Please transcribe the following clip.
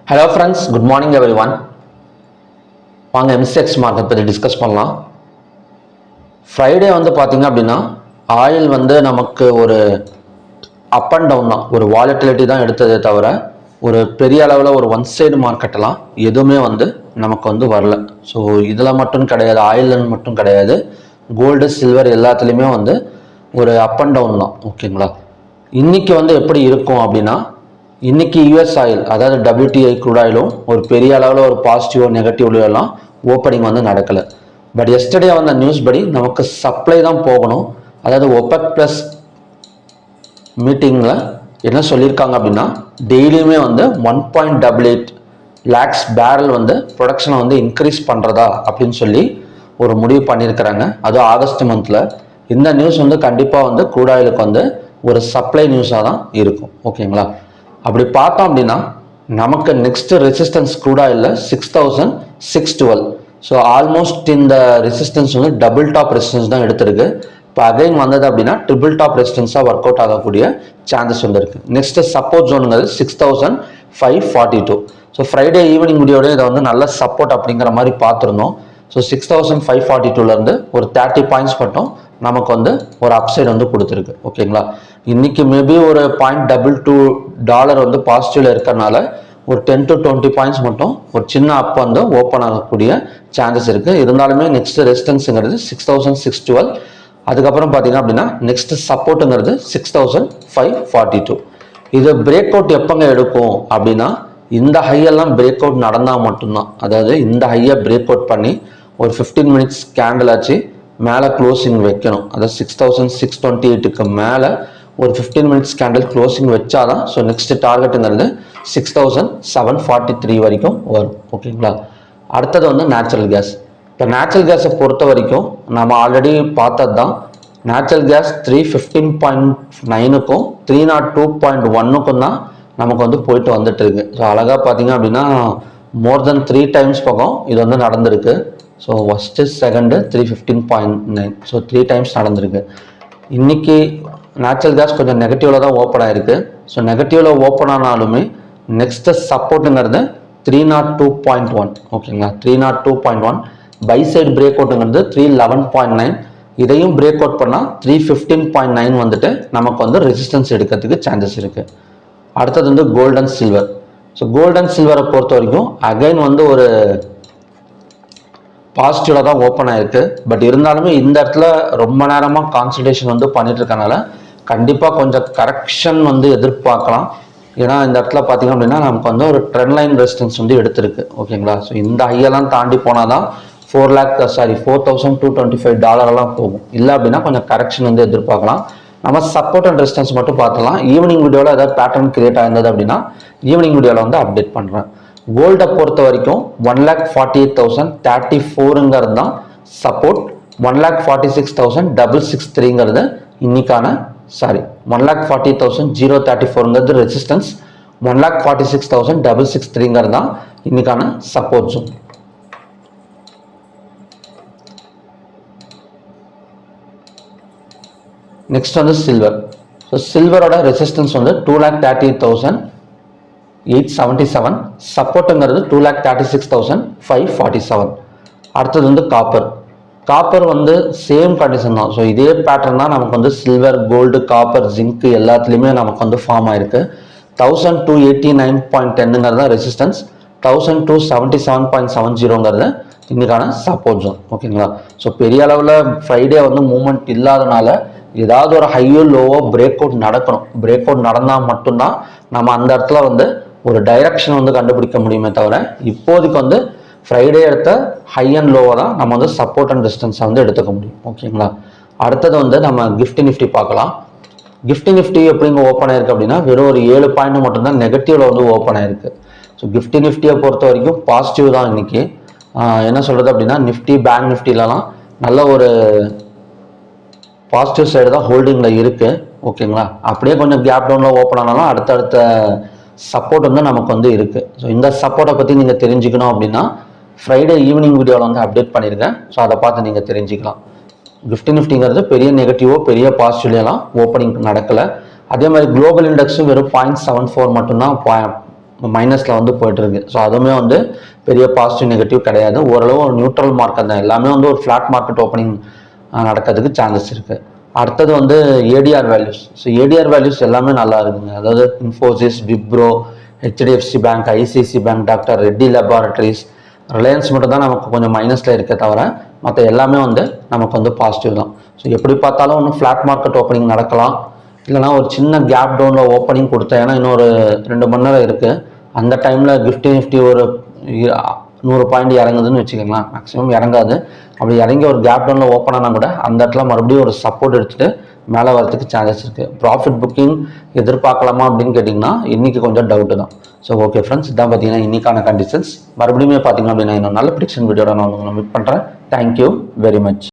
Hello friends, good morning everyone. வாங்க MCX market பற்றி discuss பண்ணலாம். ஃப்ரைடே வந்து பார்த்தீங்க அப்படின்னா ஆயில் வந்து நமக்கு ஒரு அப் அண்ட் டவுன் தான், ஒரு வாலட்டிலிட்டி தான் எடுத்ததே தவிர ஒரு பெரிய அளவில் ஒரு ஒன் சைடு மார்க்கெட்டெல்லாம் எதுவுமே வந்து நமக்கு வந்து வரல. ஸோ இதில் மட்டும் கிடையாது, ஆயில்னு மட்டும் கிடையாது, கோல்டு சில்வர் எல்லாத்துலேயுமே வந்து ஒரு அப் அண்ட் டவுன் தான். ஓகேங்களா? இன்னைக்கு வந்து எப்படி இருக்கும் அப்படின்னா, இன்னைக்கு யூஎஸ் ஆயில் அதாவது WTI க்ரூட் ஆயிலும் ஒரு பெரிய அளவில் ஒரு பாசிட்டிவோ நெகட்டிவ்லையோ எல்லாம் ஓப்பனிங் வந்து நடக்கலை. பட் எஸ்டர்டே வந்த நியூஸ் படி நமக்கு சப்ளை தான் போகணும். அதாவது ஒபெக் ப்ளஸ் மீட்டிங்கில் என்ன சொல்லியிருக்காங்க அப்படின்னா, டெய்லியுமே வந்து 1.88 lakhs பேரல் வந்து ப்ரொடக்ஷனை வந்து இன்க்ரீஸ் பண்ணுறதா அப்படின்னு சொல்லி ஒரு முடிவு பண்ணியிருக்கிறாங்க. அதுவும் ஆகஸ்ட் மந்தில். இந்த நியூஸ் வந்து கண்டிப்பாக வந்து க்ரூட் ஆயிலுக்கு வந்து ஒரு சப்ளை நியூஸாக தான் இருக்கும். ஓகேங்களா? அப்படி பார்த்தோம் அப்படின்னா நமக்கு நெக்ஸ்ட் ரெசிஸ்டன்ஸ் க்ரூட் ஆயில்ல 6612. ஸோ ஆல்மோஸ்ட் இந்த ரெசிஸ்டன்ஸ் வந்து டபுள் டாப் ரெசிஸ்டன்ஸ் தான் எடுத்திருக்கு. இப்போ அகைன் வந்தது அப்படின்னா ட்ரிபிள் டாப் ரெசிஸ்டன்ஸாக ஒர்க் அவுட் ஆகக்கூடிய சான்சஸ் வந்து இருக்கு. நெக்ஸ்ட் சப்போர்ட் ஜோனுங்கிறது 6542. ஸோ ஃப்ரைடே ஈவினிங் முடியோட இதை வந்து நல்ல சப்போர்ட் அப்படிங்கிற மாதிரி பார்த்துருந்தோம். ஸோ 6542லேருந்து ஒரு 30 பாயிண்ட்ஸ் மட்டும் நமக்கு வந்து ஒரு அப்சைட் வந்து கொடுத்துருக்கு. ஓகேங்களா? இன்னைக்கு மேபி ஒரு $0.22 வந்து பாசிட்டிவ்ல இருக்கிறனால ஒரு 10 to 20 பாயிண்ட்ஸ் மட்டும் ஒரு சின்ன அப் வந்து ஓப்பன் ஆகக்கூடிய சான்சஸ் இருக்கு. இருந்தாலுமே நெக்ஸ்ட் ரெசிஸ்டன்ஸுங்கிறது 6612. அதுக்கப்புறம் பார்த்தீங்க அப்படின்னா நெக்ஸ்ட் சப்போர்ட்டுங்கிறது 6542. இது பிரேக் அவுட் எப்பங்க எடுக்கும் அப்படின்னா, இந்த ஹையெல்லாம் பிரேக் அவுட் நடந்தால் மட்டும்தான். அதாவது இந்த ஹையை பிரேக் அவுட் பண்ணி ஒரு 15 மினிட்ஸ் கேண்டில் ஆச்சு மேலே க்ளோசிங் வைக்கணும். அதாவது 6628க்கு மேலே ஒரு 15 மினிட்ஸ் கேண்டில் க்ளோசிங் வச்சாதான். ஸோ நெக்ஸ்ட் டார்கெட்டுங்கிறது 6743 வரைக்கும் வரும். ஓகேங்களா? அடுத்தது வந்து நேச்சுரல் கேஸ். இப்போ நேச்சுரல் கேஸை பொறுத்த வரைக்கும் நம்ம ஆல்ரெடி பார்த்தது தான். நேச்சுரல் கேஸ் 315.9க்கும் 302.1க்கும் தான் நமக்கு வந்து போயிட்டு வந்துட்டு இருக்கு. ஸோ அழகாக பார்த்தீங்க அப்படின்னா மோர் தென் 3 டைம்ஸ் பக்கம் இது வந்து நடந்திருக்கு. So first second 315.9. So 3 times நடந்திருக்கு. இன்னைக்கு நேச்சுரல் கேஸ் கொஞ்சம் நெகட்டிவ்ல தான் ஓப்பன் ஆயிருக்கு. ஸோ நெகட்டிவ்ல ஓப்பன் ஆனாலுமே நெக்ஸ்ட் சப்போர்ட்டுங்கிறது 302.1. ஓகேங்களா? 302.1 பை சைடு பிரேக் அவுட்டுங்கிறது 311.9. இதையும் பிரேக் அவுட் பண்ணால் 315.9 வந்துட்டு நமக்கு வந்து ரெசிஸ்டன்ஸ் எடுக்கிறதுக்கு சான்சஸ் இருக்கு. அடுத்தது வந்து gold and silver. So gold and சில்வரை பொறுத்த வரைக்கும் அகைன் வந்து ஒரு பாசிட்டிவ்ல தான் ஓப்பன் ஆயிருக்கு. பட் இருந்தாலுமே இந்த இடத்துல ரொம்ப நேரமாக கான்சன்ட்ரேஷன் வந்து பண்ணிட்டு இருக்கனால கண்டிப்பாக கொஞ்சம் கரெக்ஷன் வந்து எதிர்பார்க்கலாம். ஏன்னா இந்த இடத்துல பார்த்தீங்க அப்படின்னா நமக்கு வந்து ஒரு ட்ரெண்ட் லைன் ரெசிஸ்டன்ஸ் வந்து எடுத்திருக்கு. ஓகேங்களா? ஸோ இந்த ஹையெல்லாம் தாண்டி போனால் தான் 4,225 போகும். இல்லை அப்படின்னா கொஞ்சம் கரெக்ஷன் வந்து எதிர்பார்க்கலாம். நம்ம சப்போர்ட் அண்ட் ரெசிஸ்டன்ஸ் மட்டும் பார்த்துலாம். ஈவினிங் வீடியோவில் ஏதாவது பேட்டர்ன் கிரியேட் ஆயிருந்தது அப்படின்னா ஈவினிங் வீடியோவில் வந்து அப்டேட் பண்ணுறேன். கோல்டை பொறுத்த வரைக்கும் 1,48,034ங்கிறது தான் சப்போர்ட். 1,46,663ங்கிறது இன்னைக்கான 1,40,034ங்கிறது ரெசிஸ்டன்ஸ். 1,46,663ங்கிறது தான் இன்னைக்கான சப்போர்ட் ஜோன். நெக்ஸ்ட் வந்து சில்வர். ஸோ சில்வரோட ரெசிஸ்டன்ஸ் வந்து 2,38,877. சப்போர்ட்டுங்கிறது 2,36,547. அடுத்தது வந்து காப்பர். காப்பர் வந்து சேம் கண்டிஷன் தான். ஸோ இதே பேட்டர்ன் தான் நமக்கு வந்து சில்வர், கோல்டு, காப்பர், ஜிங்க் எல்லாத்துலேயுமே நமக்கு வந்து ஃபார்ம் ஆயிருக்கு. 1,289.10ங்கிறது தான் ரெசிஸ்டன்ஸ். 1,277.70ங்கிறது இன்னைக்கான சப்போர்ட் ஜோன். ஓகேங்களா? ஸோ பெரிய அளவில் ஃப்ரைடே வந்து மூவ்மெண்ட் இல்லாதனால ஏதாவது ஒரு ஹையோ லோவோ பிரேக் அவுட் நடக்கணும். பிரேக் அவுட் நடந்தால் மட்டும்தான் நம்ம அந்த இடத்துல வந்து ஒரு டைரக்ஷன் வந்து கண்டுபிடிக்க முடியுமே தவிர இப்போதைக்கு வந்து ஃப்ரைடே எடுத்த ஹை அண்ட் லோவை தான் நம்ம வந்து சப்போர்ட் அண்ட் ரெசிஸ்டன்ஸை வந்து எடுத்துக்க முடியும். ஓகேங்களா? அடுத்தது வந்து நம்ம நிஃப்டி நிஃப்டி பார்க்கலாம். நிஃப்டி நிஃப்டி எப்படிங்க ஓப்பன் ஆயிருக்கு அப்படின்னா வெறும் ஒரு 7 பாயிண்ட் மட்டும்தான் நெகட்டிவ்ல வந்து ஓப்பன் ஆயிருக்கு. ஸோ நிஃப்டி நிஃப்டியை பொறுத்த வரைக்கும் பாசிட்டிவ் தான் இன்னைக்கு. என்ன சொல்றது அப்படின்னா நிஃப்டி பேங்க் நிஃப்டிலலாம் நல்ல ஒரு பாசிட்டிவ் சைடு தான் ஹோல்டிங்கில் இருக்குது. ஓகேங்களா? அப்படியே கொஞ்சம் கேப் டவுனில் ஓப்பன் ஆனாலும் அடுத்தடுத்த சப்போர்ட் வந்து நமக்கு வந்து இருக்குது. ஸோ இந்த சப்போர்ட்டை பற்றி நீங்கள் தெரிஞ்சுக்கணும் அப்படின்னா ஃப்ரைடே ஈவினிங் வீடியோவில் வந்து அப்டேட் பண்ணியிருக்கேன். ஸோ அதை பார்த்து நீங்கள் தெரிஞ்சுக்கலாம். நிஃப்டிங்கிறது பெரிய நெகட்டிவோ பெரிய பாசிட்டிவ்லாம் ஓப்பனிங் நடக்கலை. அதே மாதிரி குளோபல் இண்டெக்ஸும் வெறும் 0.74 மட்டும்தான் மைனஸில் வந்து போயிட்டுருக்கு. ஸோ அதுவுமே வந்து பெரிய பாசிட்டிவ் நெகட்டிவ் கிடையாது, ஓரளவு ஒரு நியூட்ரல் மார்க்கெட் தான். எல்லாமே வந்து ஒரு ஃப்ளாட் மார்க்கெட் ஓப்பனிங் நடக்கிறதுக்கு சான்சஸ் இருக்குது. அடுத்தது வந்து ATR values. So ATR values எல்லாமே நல்லா இருக்குங்க. அதாவது Infosys, Wipro, HDFC bank, ICICI bank, doctor Reddy laboratories, Reliance மட்டும் தான் நமக்கு கொஞ்சம் மைனஸில் இருக்க தவிர மற்ற எல்லாமே வந்து நமக்கு வந்து பாசிட்டிவ் தான். ஸோ எப்படி பார்த்தாலும் ஒன்று ஃப்ளாட் மார்க்கெட் ஓப்பனிங் நடக்கலாம், இல்லைனா ஒரு சின்ன கேப் டவுனில் ஓப்பனிங் கொடுத்தேன். ஏன்னா இன்னொரு 2 மணி நேரம் இருக்குது. அந்த டைமில் நிஃப்டி ஒரு 100 பாயிண்ட் இறங்குதுன்னு வச்சுக்கோங்களேன், மேக்ஸிமம் இறங்காது. அப்படி இறங்கி ஒரு கேப் டவுனில் ஓப்பன் ஆனால் கூட அந்த இடத்துல மறுபடியும் ஒரு சப்போர்ட் எடுத்துகிட்டு மேலே வரதுக்கு சான்சஸ் இருக்குது. ப்ராஃபிட் புக்கிங் எதிர்பார்க்கலாமா அப்படின்னு கேட்டிங்கன்னா இன்றைக்கி கொஞ்சம் டவுட்டு தான். ஸோ ஓகே ஃப்ரெண்ட்ஸ், இதான் பார்த்தீங்கன்னா இன்றைக்கான கண்டிஷன்ஸ். மறுபடியும் பார்த்தீங்கன்னா அப்படின்னா இன்னும் நல்ல ப்ரிடிக்ஷன் வீடியோட நான் உங்களை மீட் பண்ணுறேன். Thank you very much.